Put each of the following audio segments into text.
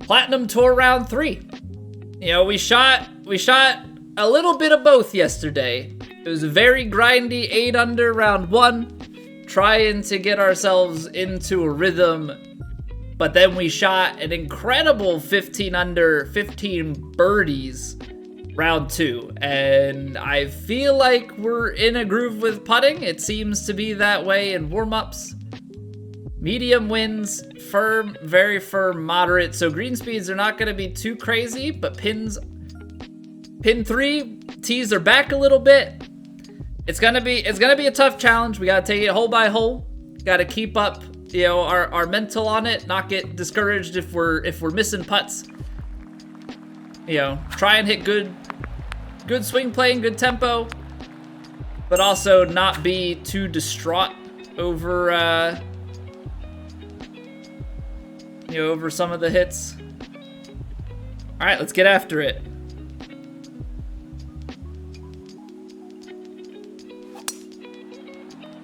Platinum Tour round 3. You know, we shot a little bit of both yesterday. It was a very grindy 8 under round 1, trying to get ourselves into a rhythm. But then we shot an incredible 15 under, 15 birdies round 2. And I feel like we're in a groove with putting. It seems to be that way in warm-ups. Medium winds, firm, very firm, moderate. So green speeds are not going to be too crazy, but pin 3, tees are back a little bit. It's gonna be a tough challenge. We gotta take it hole by hole. Gotta keep up, you know, our mental on it. Not get discouraged if we're missing putts. You know, try and hit good swing playing, good tempo, but also not be too distraught over you know, over some of the hits. All right, let's get after it.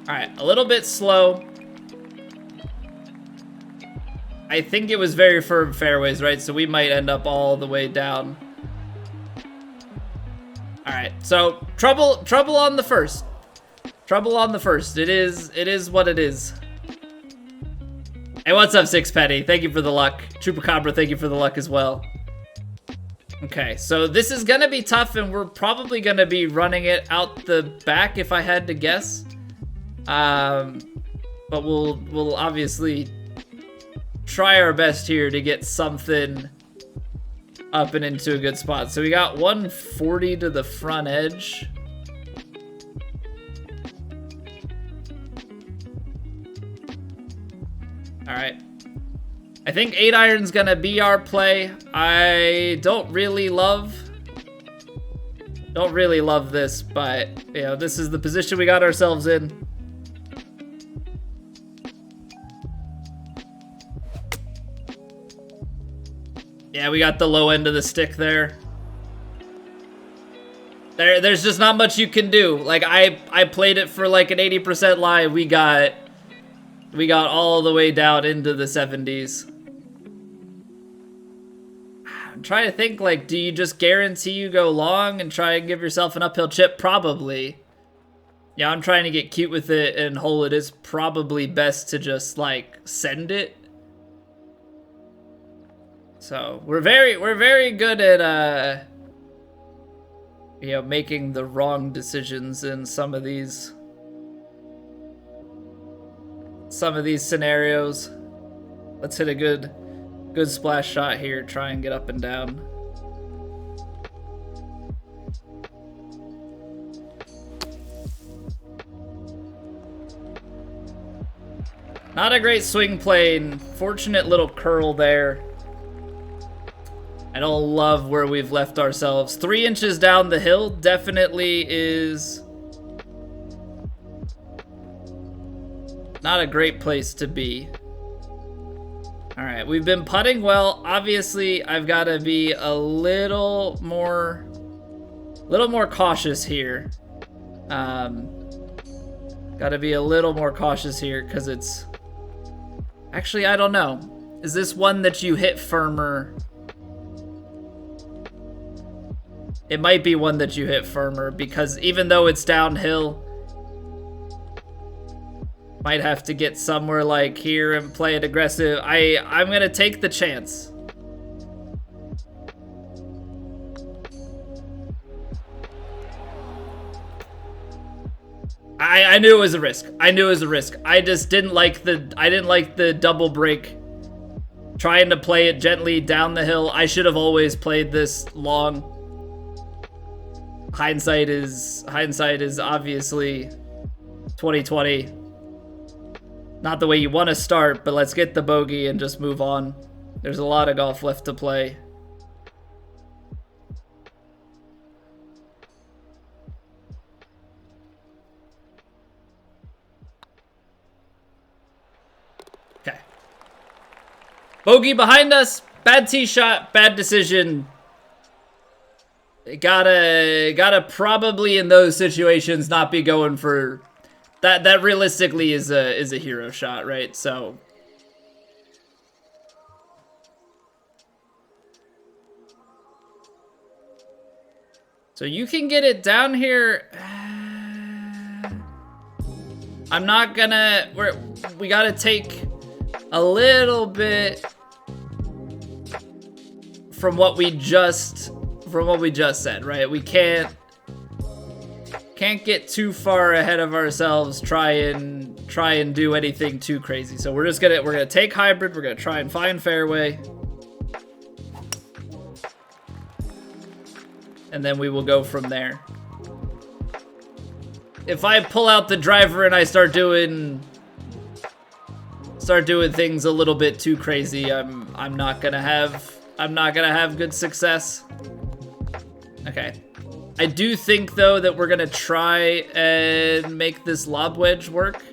All right, a little bit slow. I think it was very firm fairways, right? So we might end up all the way down. All right, so trouble on the first. Trouble on the first. It is what it is. Hey, what's up, Sixpenny? Thank you for the luck. Chupacabra, thank you for the luck as well. Okay, so this is gonna be tough, and we're probably gonna be running it out the back if I had to guess. But we'll obviously try our best here to get something up and into a good spot. So we got 140 to the front edge. All right. I think 8 iron's gonna be our play. I don't really love this, but you know, this is the position we got ourselves in. Yeah, we got the low end of the stick there. There's just not much you can do. Like I played it for like an 80% lie. We got all the way down into the 70s. I'm trying to think, like, do you just guarantee you go long and try and give yourself an uphill chip? Probably. Yeah, I'm trying to get cute with it and hole it. Is probably best to just like send it. So we're very good at you know, making the wrong decisions in some of these scenarios. Let's hit a good splash shot here. Try and get up and down. Not a great swing plane. Fortunate little curl there. I don't love where we've left ourselves. 3 inches down the hill definitely is not a great place to be. All right, we've been putting well. Obviously, I've got to be a little more cautious here. Got to be a little more cautious here because it's actually, I don't know. Is this one that you hit firmer? It might be one that you hit firmer because even though it's downhill, might have to get somewhere like here and play it aggressive. I'm gonna take the chance. I knew it was a risk. I knew it was a risk. I just didn't like the double break. Trying to play it gently down the hill. I should have always played this long. Hindsight is obviously 2020. Not the way you want to start, but let's get the bogey and just move on. There's a lot of golf left to play. Okay. Bogey behind us. Bad tee shot, bad decision. Gotta probably in those situations not be going for that. That realistically is a hero shot, right? So So you can get it down here. I'm not gonna, we gotta take a little bit from what we just said, right? We can't get too far ahead of ourselves, try and do anything too crazy. So we're gonna take hybrid, we're gonna try and find fairway. And then we will go from there. If I pull out the driver and I start doing things a little bit too crazy, I'm not gonna have good success. Okay. I do think though that we're gonna try and make this lob wedge work.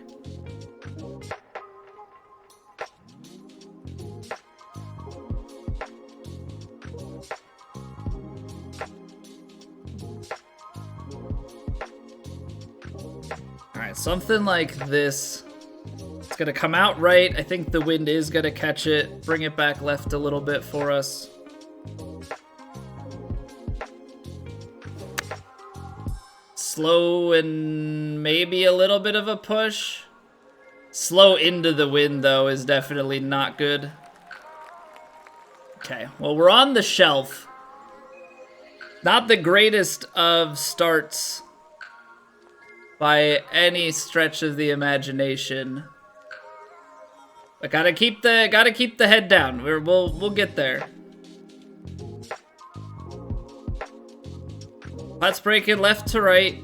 Alright, something like this. It's gonna come out right. I think the wind is gonna catch it, bring it back left a little bit for us. Slow and maybe a little bit of a push. Slow into the wind though is definitely not good. Okay, well we're on the shelf. Not the greatest of starts by any stretch of the imagination. But gotta keep the head down. We'll get there. Putts breaking left to right.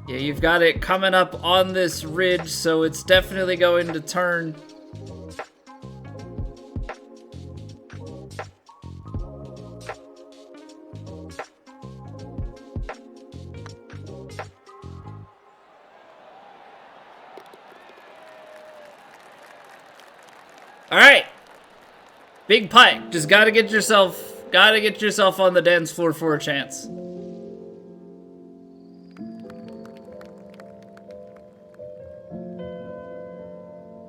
Yeah, you've got it coming up on this ridge, so it's definitely going to turn. All right, big putt. Just gotta get yourself on the dance floor for a chance.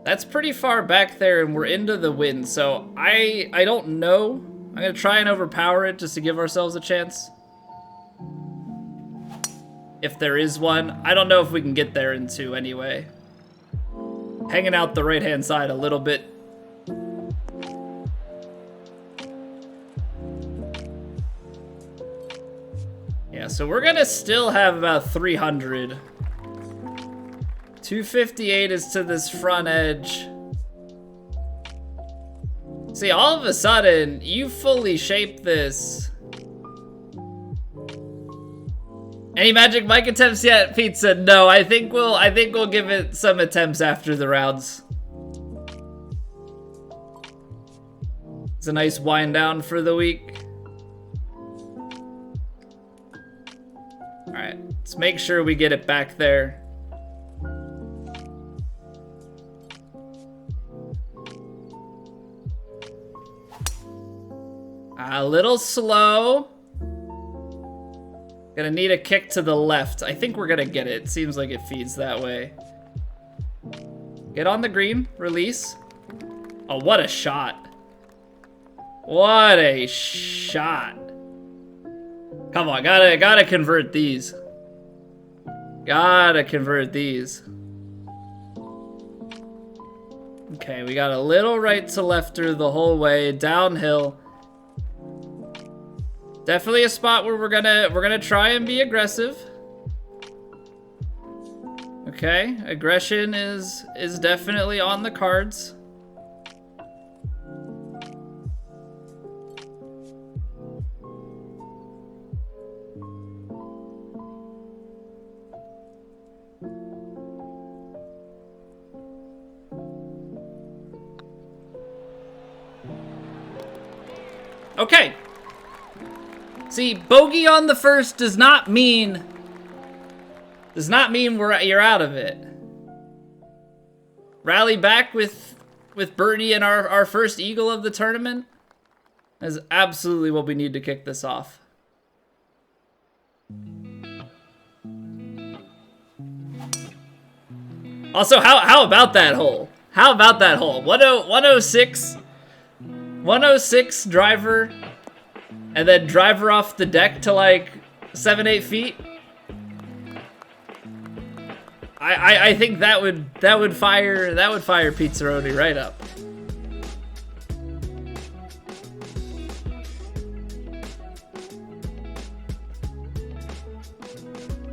That's pretty far back there, and we're into the wind, so I don't know. I'm gonna try and overpower it just to give ourselves a chance. If there is one. I don't know if we can get there in two anyway. Hanging out the right-hand side a little bit. Yeah, so we're gonna still have about 300. 258 is to this front edge. See, all of a sudden, you fully shaped this. Any Magic Mike attempts yet? Pete said no. I think we'll give it some attempts after the rounds. It's a nice wind down for the week. Alright, let's make sure we get it back there. A little slow. Gonna need a kick to the left. I think we're gonna get it. Seems like it feeds that way. Get on the green, release. Oh, what a shot. What a shot. Come on, gotta convert these. Gotta convert these. Okay, we got a little right to lefter the whole way, downhill. Definitely a spot where we're gonna try and be aggressive. Okay, aggression is definitely on the cards. Okay. See, bogey on the first does not mean you're out of it. Rally back with birdie and our first eagle of the tournament is absolutely what we need to kick this off. Also, how about that hole? How about that hole? 106 driver. and then drive her off the deck to like 7-8 feet. I think that would fire Pizzaroni right up.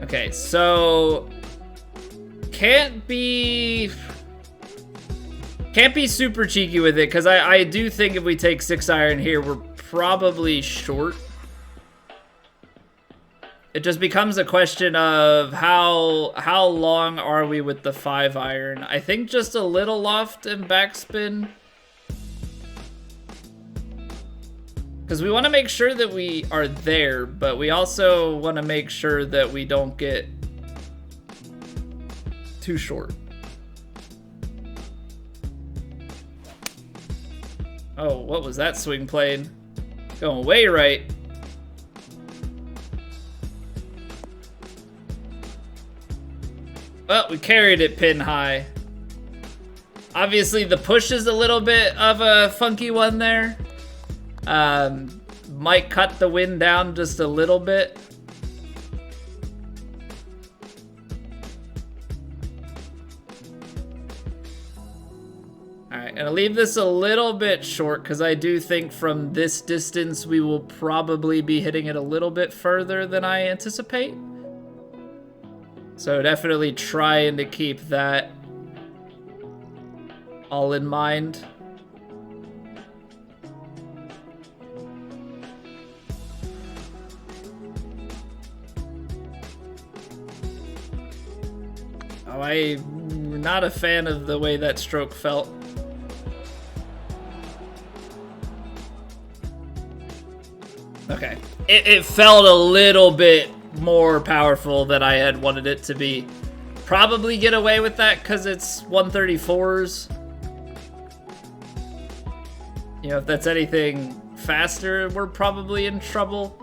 Okay, so can't be super cheeky with it, because I do think if we take 6-iron here, we're probably short. It just becomes a question of how long are we with the 5-iron. I think just a little loft and backspin. Because we want to make sure that we are there, but we also want to make sure that we don't get too short. Oh, what was that swing plane? Going way right. Well, we carried it pin high. Obviously, the push is a little bit of a funky one there. Might cut the wind down just a little bit. Alright, gonna leave this a little bit short because I do think from this distance we will probably be hitting it a little bit further than I anticipate. So definitely trying to keep that all in mind. Oh, I'm not a fan of the way that stroke felt. Okay, it felt a little bit more powerful than I had wanted it to be. Probably get away with that because it's 134s. You know, if that's anything faster, we're probably in trouble.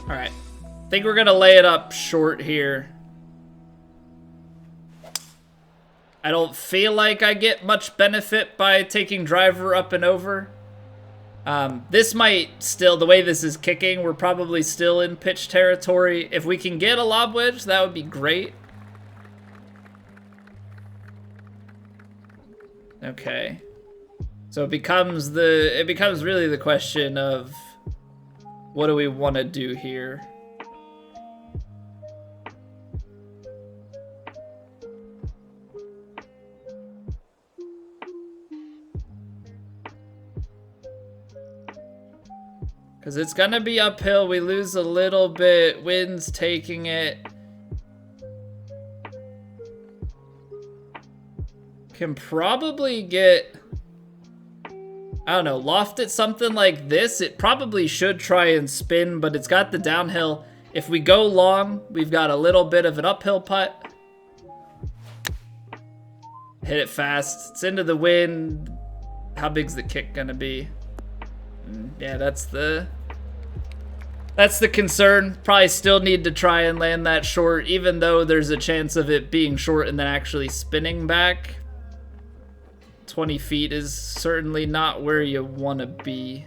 All right, I think we're gonna lay it up short here. I don't feel like I get much benefit by taking driver up and over. This might still, the way this is kicking, we're probably still in pitch territory. If we can get a lob wedge, that would be great. Okay. So it becomes really the question of what do we want to do here? Because it's going to be uphill. We lose a little bit. Wind's taking it. Can probably get, I don't know, loft it something like this. It probably should try and spin, but it's got the downhill. If we go long, we've got a little bit of an uphill putt. Hit it fast. It's into the wind. How big's the kick going to be? Yeah, that's the concern. Probably still need to try and land that short, even though there's a chance of it being short and then actually spinning back. 20 feet is certainly not where you want to be.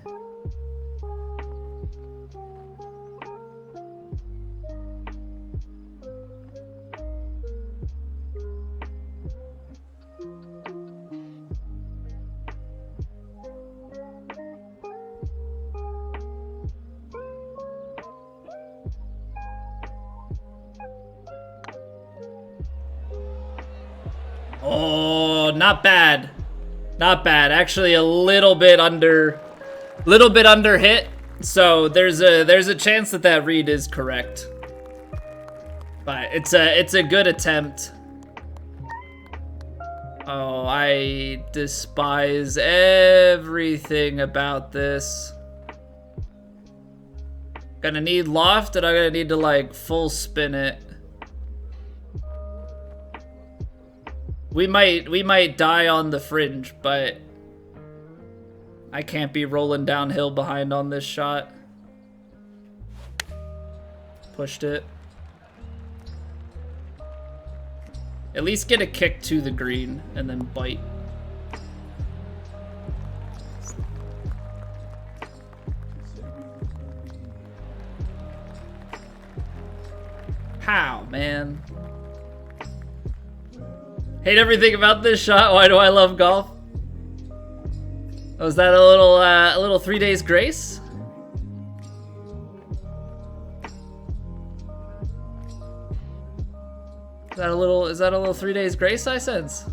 Oh, not bad. Not bad. Actually, a little bit under hit. So there's a chance that that read is correct. But it's a good attempt. Oh, I despise everything about this. Gonna need loft, and I'm gonna need to like full spin it. We might die on the fringe, but I can't be rolling downhill behind on this shot. Pushed it. At least get a kick to the green and then bite. How, man? Hate everything about this shot. Why do I love golf? Was that a little 3 days grace? Is that a little 3 days grace I sense?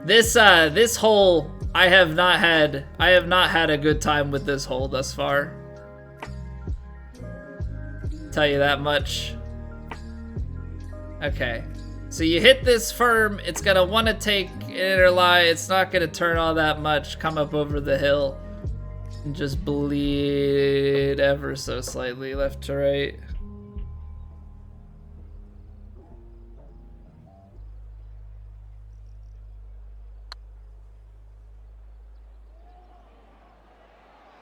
This hole, I have not had a good time with this hole thus far. Tell you that much. Okay. So you hit this firm, it's gonna wanna take an inner lie, it's not gonna turn all that much, come up over the hill, and just bleed ever so slightly left to right.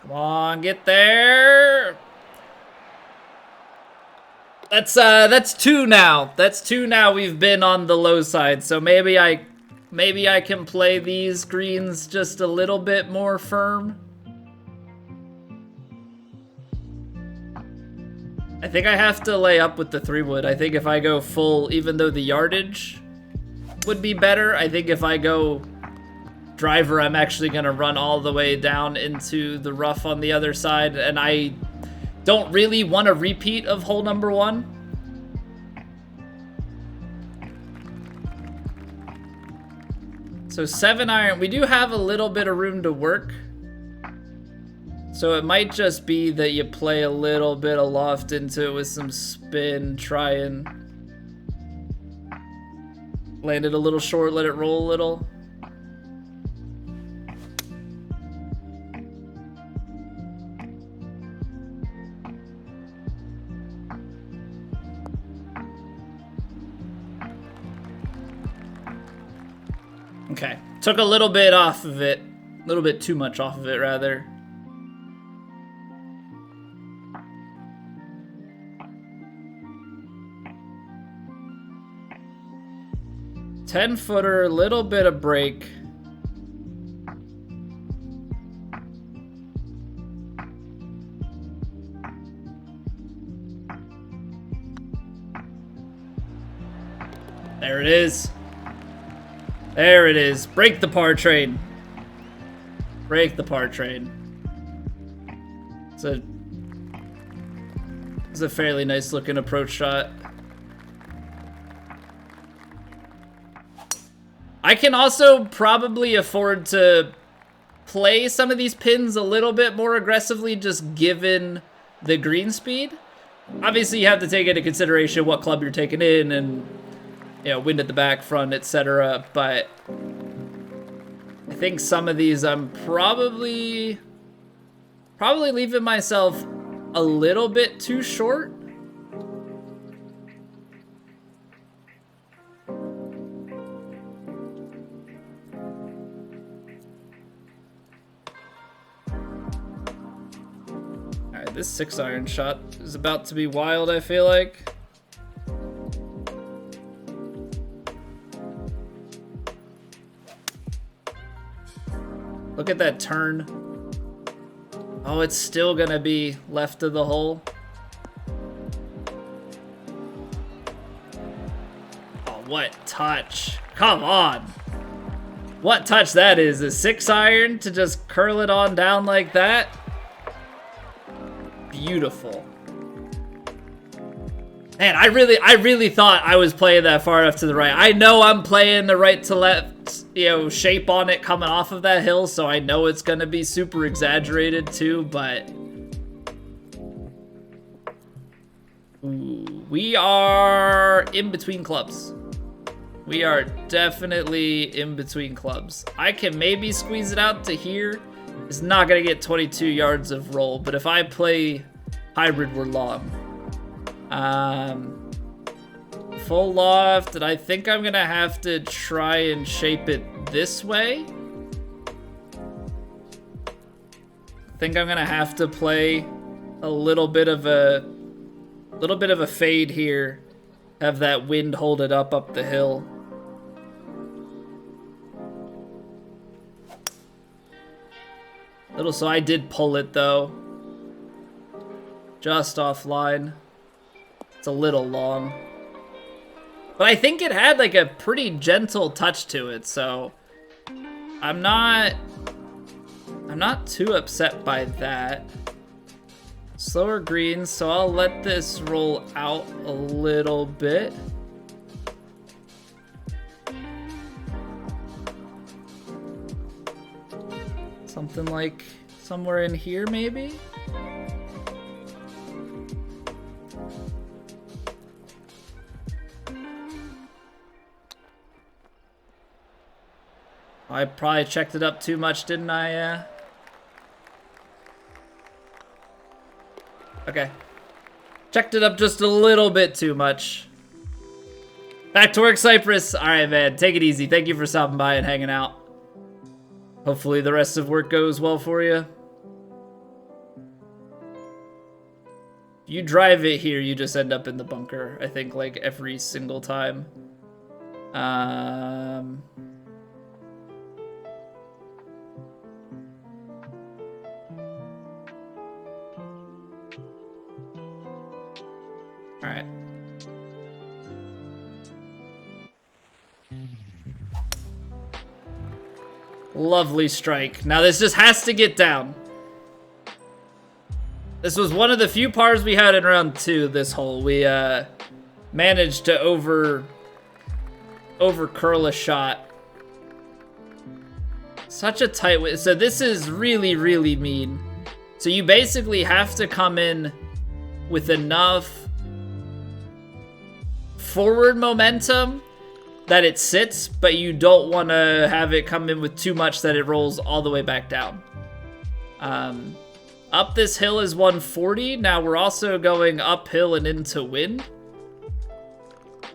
Come on, get there. That's two now. That's two now. We've been on the low side, so maybe I can play these greens just a little bit more firm. I think I have to lay up with the 3-wood. I think if I go full, even though the yardage would be better, I think if I go driver, I'm actually gonna run all the way down into the rough on the other side, and I don't really want a repeat of hole number 1. So 7-iron, we do have a little bit of room to work. So it might just be that you play a little bit of loft into it with some spin, try and land it a little short, let it roll a little. Okay, took a little bit off of it. A little bit too much off of it, rather. Ten-footer, little bit of break. There it is. There it is. Break the par train. Break the par train. It's a fairly nice looking approach shot. I can also probably afford to play some of these pins a little bit more aggressively, just given the green speed. Obviously, you have to take into consideration what club you're taking in and, you know, wind at the back, front, etc. But I think some of these I'm probably leaving myself a little bit too short. All right, this 6-iron shot is about to be wild, I feel like. Look at that turn. Oh, it's still gonna be left of the hole. Oh, what touch. Come on. What touch that is. A 6-iron to just curl it on down like that. Beautiful. Man, I really thought I was playing that far enough to the right. I know I'm playing the right to left, you know, shape on it coming off of that hill, so I know it's gonna be super exaggerated too, but ooh, we are in between clubs. We are definitely in between clubs. I can maybe squeeze it out to here. It's not gonna get 22 yards of roll, but if I play hybrid, we're long. Full loft, and I think I'm gonna have to try and shape it this way. I think I'm gonna have to play a little bit of a Little bit of a fade here. Have that wind hold it up the hill. So I did pull it though. Just offline. It's a little long. But I think it had like a pretty gentle touch to it, so I'm not too upset by that. Slower greens, so I'll let this roll out a little bit. Something like somewhere in here, maybe? I probably checked it up too much, didn't I? Yeah. Okay. Checked it up just a little bit too much. Back to work, Cypress. All right, man. Take it easy. Thank you for stopping by and hanging out. Hopefully the rest of work goes well for you. If you drive it here, you just end up in the bunker, I think, like every single time. All right. Lovely strike. Now this just has to get down. This was one of the few pars we had in round 2 this hole. We managed to over curl a shot. Such a tight way. So this is really, really mean. So you basically have to come in with enough forward momentum that it sits, but you don't want to have it come in with too much that it rolls all the way back down. Up this hill is 140. Now we're also going uphill and into wind.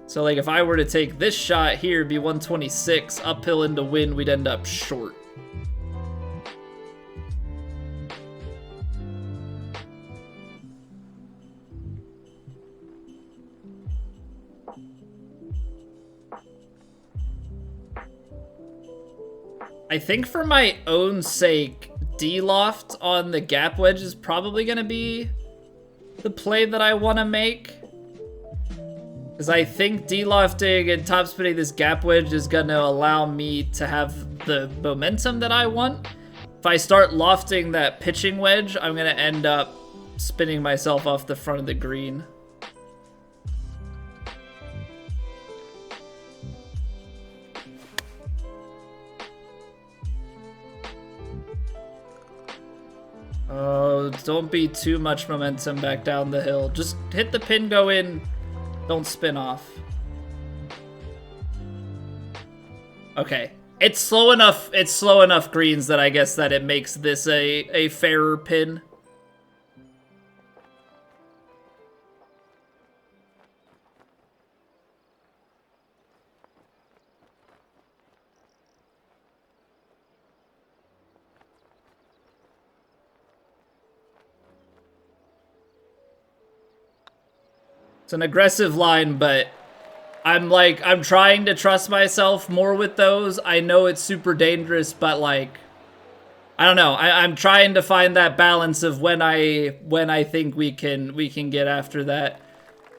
So like if I were to take this shot here, it'd be 126. Uphill into wind, we'd end up short. I think for my own sake, D-loft on the gap wedge is probably going to be the play that I want to make. Because I think D-lofting and top spinning this gap wedge is going to allow me to have the momentum that I want. If I start lofting that pitching wedge, I'm going to end up spinning myself off the front of the green. Oh, don't be too much momentum back down the hill. Just hit the pin, go in, don't spin off. Okay. It's slow enough greens that I guess that it makes this a fairer pin. It's an aggressive line, but I'm trying to trust myself more with those. I know it's super dangerous, but like, I don't know. I'm trying to find that balance of when I think we can get after that.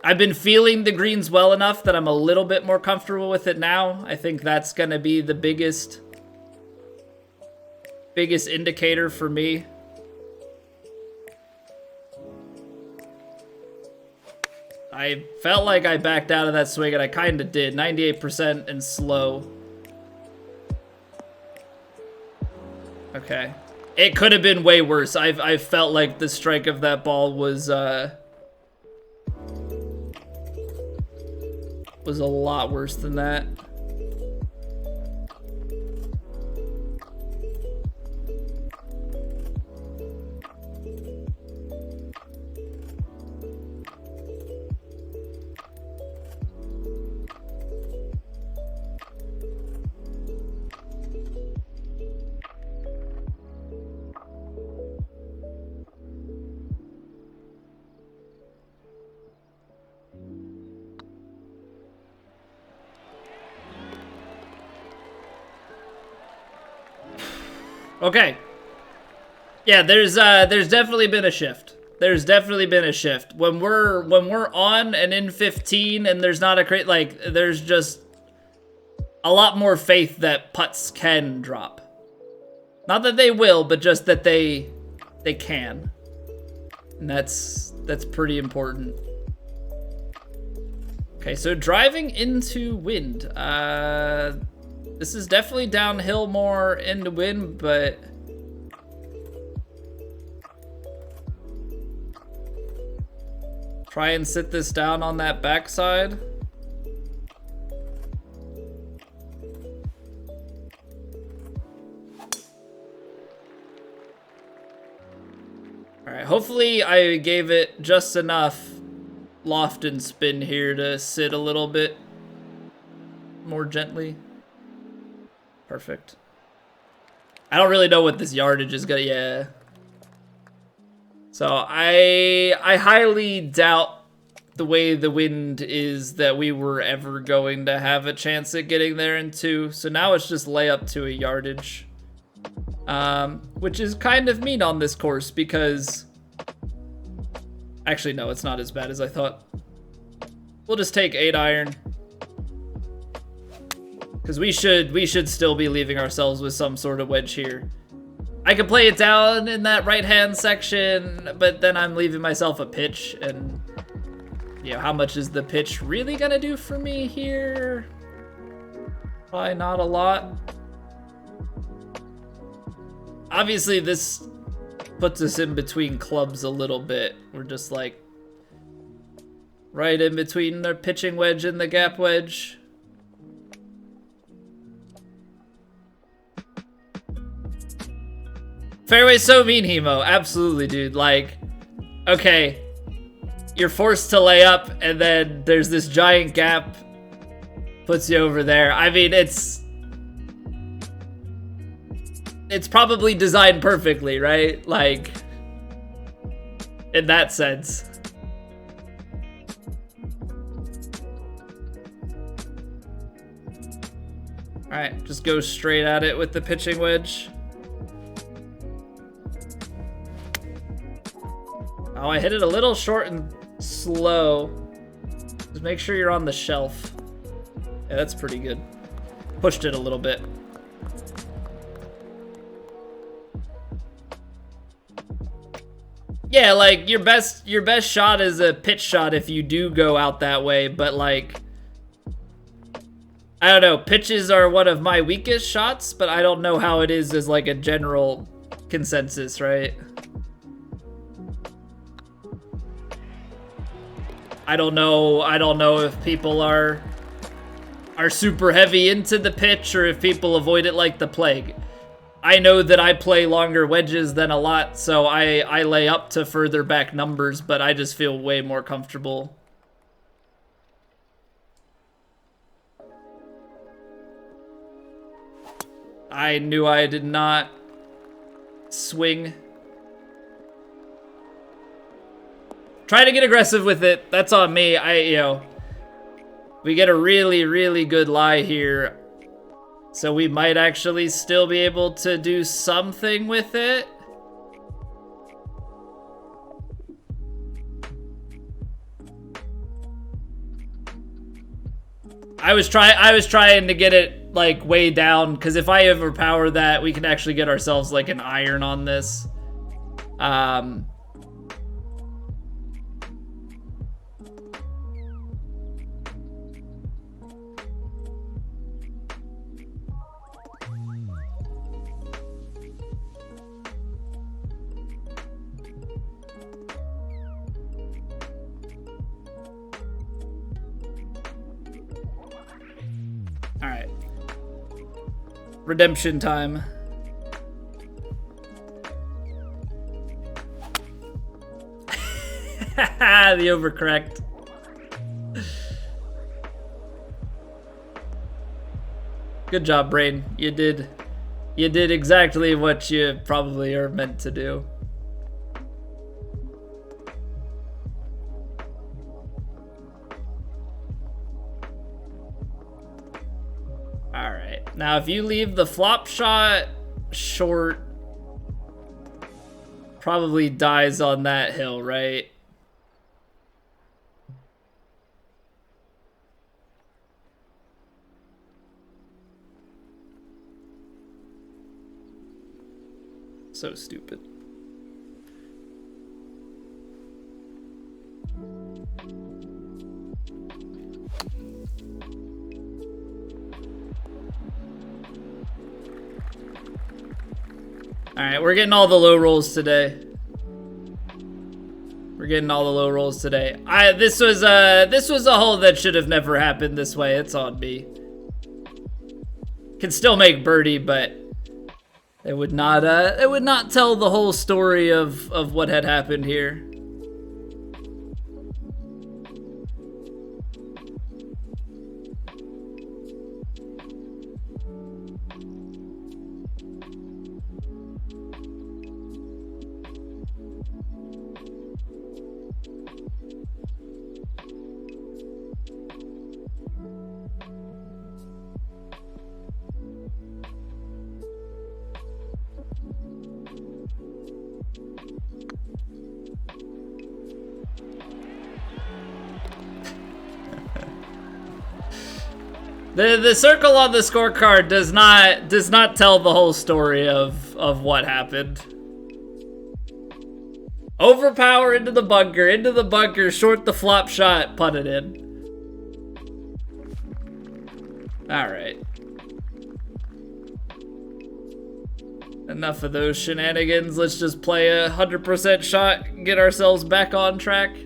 I've been feeling the greens well enough that I'm a little bit more comfortable with it now. I think that's gonna be the biggest indicator for me. I felt like I backed out of that swing, and I kind of did. 98% and slow. Okay. It could have been way worse. I felt like the strike of that ball was a lot worse than that. Okay. Yeah, there's definitely been a shift. There's definitely been a shift. When we're on and in 15 and there's not a crate, like, there's just a lot more faith that putts can drop. Not that they will, but just that they can. And that's pretty important. Okay, so driving into wind. This is definitely downhill more into wind, but try and sit this down on that backside. All right, hopefully I gave it just enough loft and spin here to sit a little bit more gently. Perfect. I don't really know what this yardage is gonna, yeah. So I highly doubt the way the wind is that we were ever going to have a chance at getting there in 2. So now it's just lay up to a yardage. Which is kind of mean on this course because... Actually, no, it's not as bad as I thought. We'll just take 8 iron. Because we should still be leaving ourselves with some sort of wedge here. I could play it down in that right-hand section, but then I'm leaving myself a pitch, and you know, how much is the pitch really gonna do for me here? Probably not a lot. Obviously, this puts us in between clubs a little bit. We're just like right in between the pitching wedge and the gap wedge. Fairway's so mean, Hemo. Absolutely, dude. Like, okay, you're forced to lay up, and then there's this giant gap, puts you over there. I mean, it's probably designed perfectly, right? Like, in that sense. All right, just go straight at it with the pitching wedge. Oh, I hit it a little short and slow. Just make sure you're on the shelf. Yeah, that's pretty good. Pushed it a little bit. Yeah, like your best shot is a pitch shot if you do go out that way, but like, I don't know, pitches are one of my weakest shots, but I don't know how it is as like a general consensus, right? I don't know if people are super heavy into the pitch or if people avoid it like the plague. I know that I play longer wedges than a lot, so I lay up to further back numbers, but I just feel way more comfortable. I knew I did not swing. Try to get aggressive with it. That's on me. We get a really, really good lie here. So we might actually still be able to do something with it. I was trying to get it like way down, because if I overpower that, we can actually get ourselves like an iron on this. All right. Redemption time. The overcorrect. Good job, brain. You did exactly what you probably are meant to do. All right. Now, if you leave the flop shot short, Probably dies on that hill, right? So stupid. All right, we're getting all the low rolls today. We're getting all the low rolls today. This was a hole that should have never happened this way. It's on me. Can still make birdie, but it would not tell the whole story of what had happened here. The circle on the scorecard does not tell the whole story of what happened. Overpower into the bunker, short the flop shot, putt it in. All right. Enough of those shenanigans. Let's just play a 100% shot, get ourselves back on track.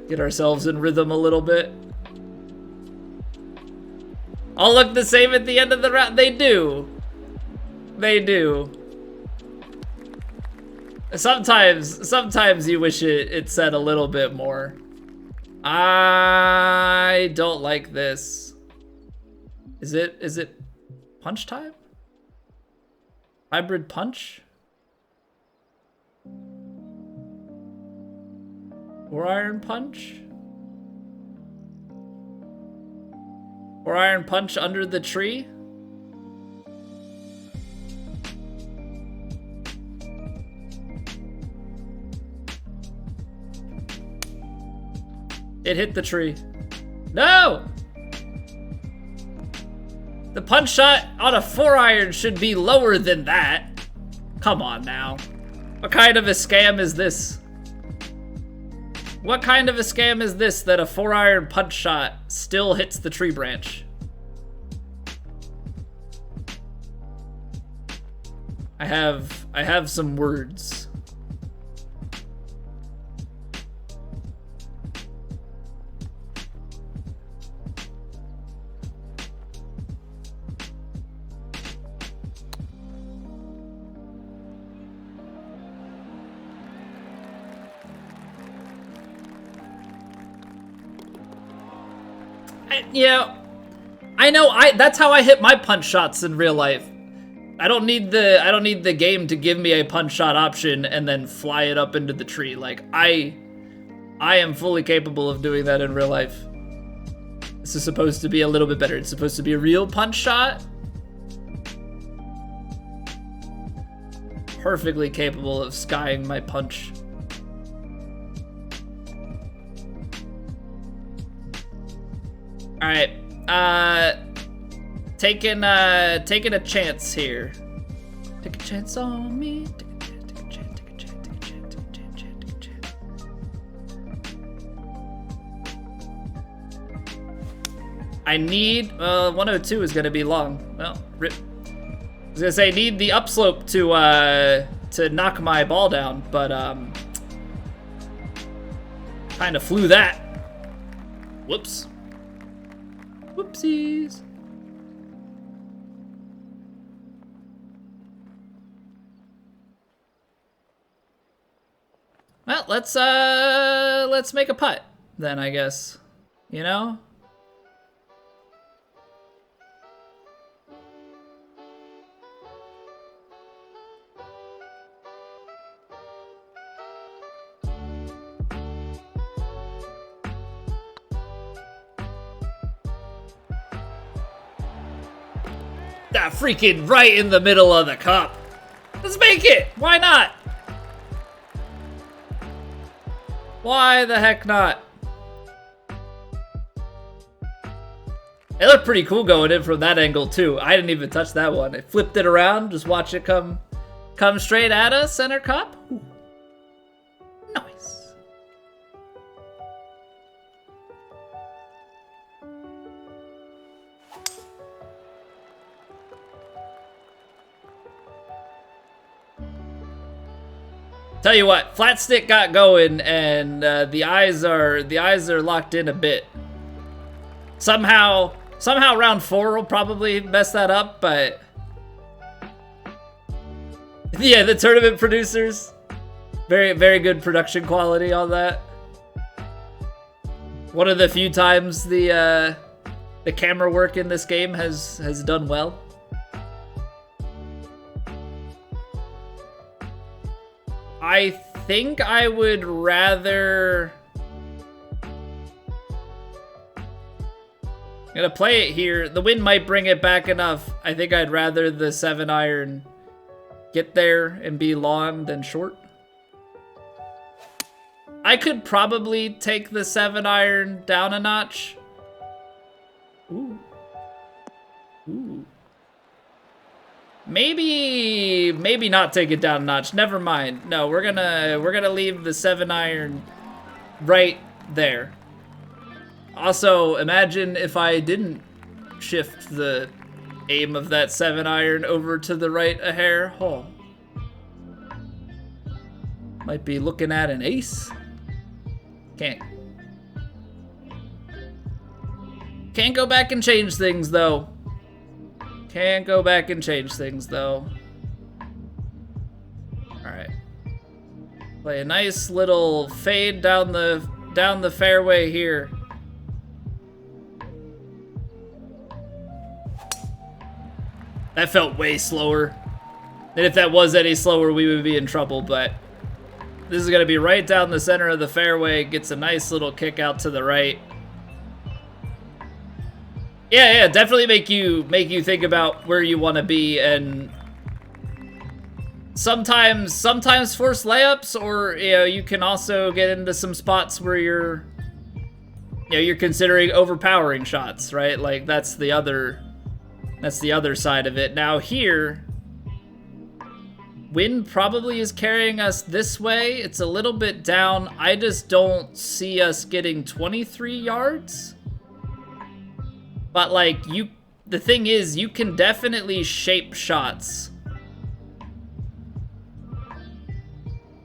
Get ourselves in rhythm a little bit. All look the same at the end of the round. They do. They do. Sometimes you wish it said a little bit more. I don't like this. Is it punch time? Hybrid punch? 4-iron punch? 4-iron punch under the tree? It hit the tree. No! The punch shot on a 4-iron should be lower than that. Come on now. What kind of a scam is this? What kind of a scam is this that a 4-iron punch shot still hits the tree branch? I have some words. I know that's how I hit my punch shots in real life. I don't need the game to give me a punch shot option and then fly it up into the tree. Like I am fully capable of doing that in real life. This is supposed to be a little bit better. It's supposed to be a real punch shot. Perfectly capable of skying my punch. All right, taking a chance here. Take a chance on me. Take a chance. I need 102 is gonna be long. Well, rip. I was gonna say need the upslope to knock my ball down, but kind of flew that. Whoops. Whoopsies. Well, let's make a putt then, I guess. You know? That freaking right in the middle of the cup. Let's make it. Why not? Why the heck not? It looked pretty cool going in from that angle too. I didn't even touch that one. I flipped it around, just watch it come straight at us, center cup. Ooh. Nice. Tell you what, flat stick got going, and the eyes are locked in a bit. Somehow round 4 will probably mess that up, but yeah, the tournament producers, very good production quality on that. One of the few times the camera work in this game has done well. I think I would rather... I'm gonna play it here. The wind might bring it back enough. I think I'd rather the 7-iron get there and be long than short. I could probably take the 7-iron down a notch. Ooh. Ooh. Maybe not take it down a notch. Never mind. No, we're gonna leave the 7-iron right there. Also, imagine if I didn't shift the aim of that 7-iron over to the right a hair. Oh. Might be looking at an ace. Can't go back and change things though. Can't go back and change things though. Alright. Play a nice little fade down the fairway here. That felt way slower. And if that was any slower, we would be in trouble, but this is gonna be right down the center of the fairway. Gets a nice little kick out to the right. Yeah, definitely make you think about where you want to be, and sometimes force layups, or you can also get into some spots where you're considering overpowering shots, right? Like that's the other side of it. Now here, wind probably is carrying us this way. It's a little bit down. I just don't see us getting 23 yards. But like the thing is, you can definitely shape shots.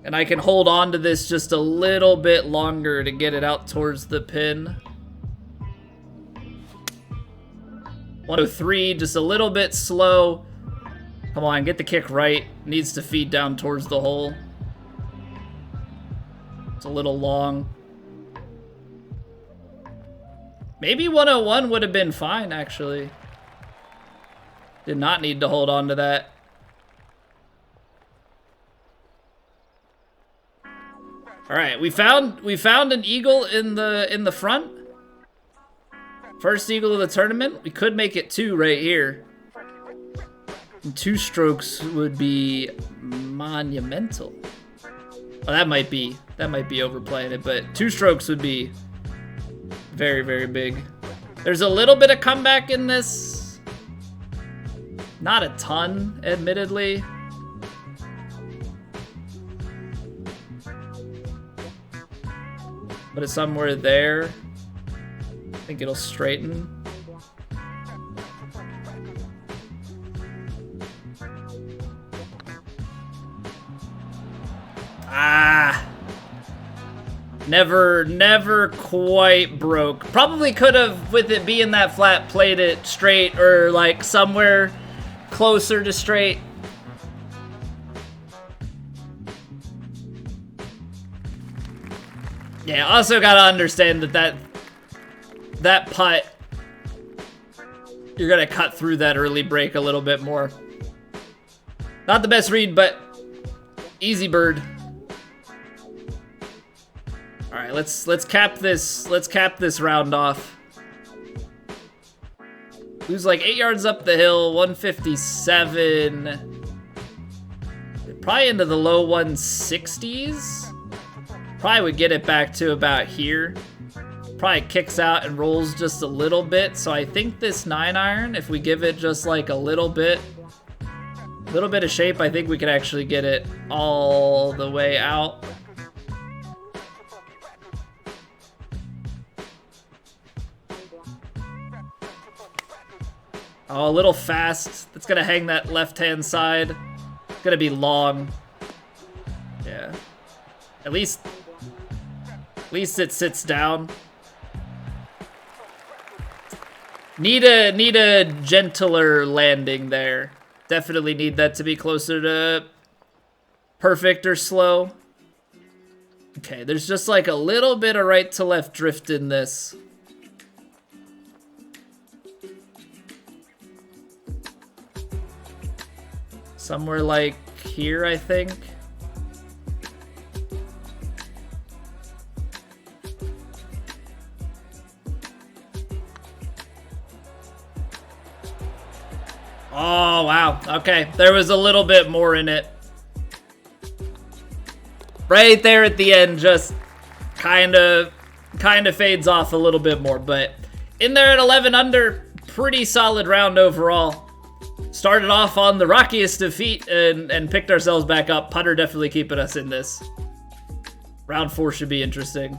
And I can hold on to this just a little bit longer to get it out towards the pin. 103, just a little bit slow. Come on, get the kick right. Needs to feed down towards the hole. It's a little long. Maybe 101 would have been fine, actually. Did not need to hold on to that. All right, we found an eagle in the front. First eagle of the tournament. We could make it 2 right here. And 2 strokes would be monumental. Oh, that might be overplaying it, but 2 strokes would be very big. There's a little bit of comeback in this. Not a ton, admittedly. But it's somewhere there. I think it'll straighten. Ah. Never quite broke. Probably could have, with it being that flat, played it straight or like somewhere closer to straight. Yeah, also gotta understand that putt, you're gonna cut through that early break a little bit more. Not the best read, but easy bird. All right, let's cap this round off. Lose like 8 yards up the hill, 157. Probably into the low 160s. Probably would get it back to about here. Probably kicks out and rolls just a little bit. So I think this 9-iron, if we give it just like a little bit of shape, I think we could actually get it all the way out. Oh, a little fast. That's gonna hang that left-hand side. It's gonna be long. Yeah. At least it sits down. Need a gentler landing there. Definitely need that to be closer to perfect or slow. Okay, there's just like a little bit of right to left drift in this. Somewhere like here, I think. Oh, wow. Okay, there was a little bit more in it. Right there at the end, just kind of fades off a little bit more. But in there at 11 under, pretty solid round overall. Started off on the rockiest of feet and picked ourselves back up. Putter definitely keeping us in this. Round 4 should be interesting.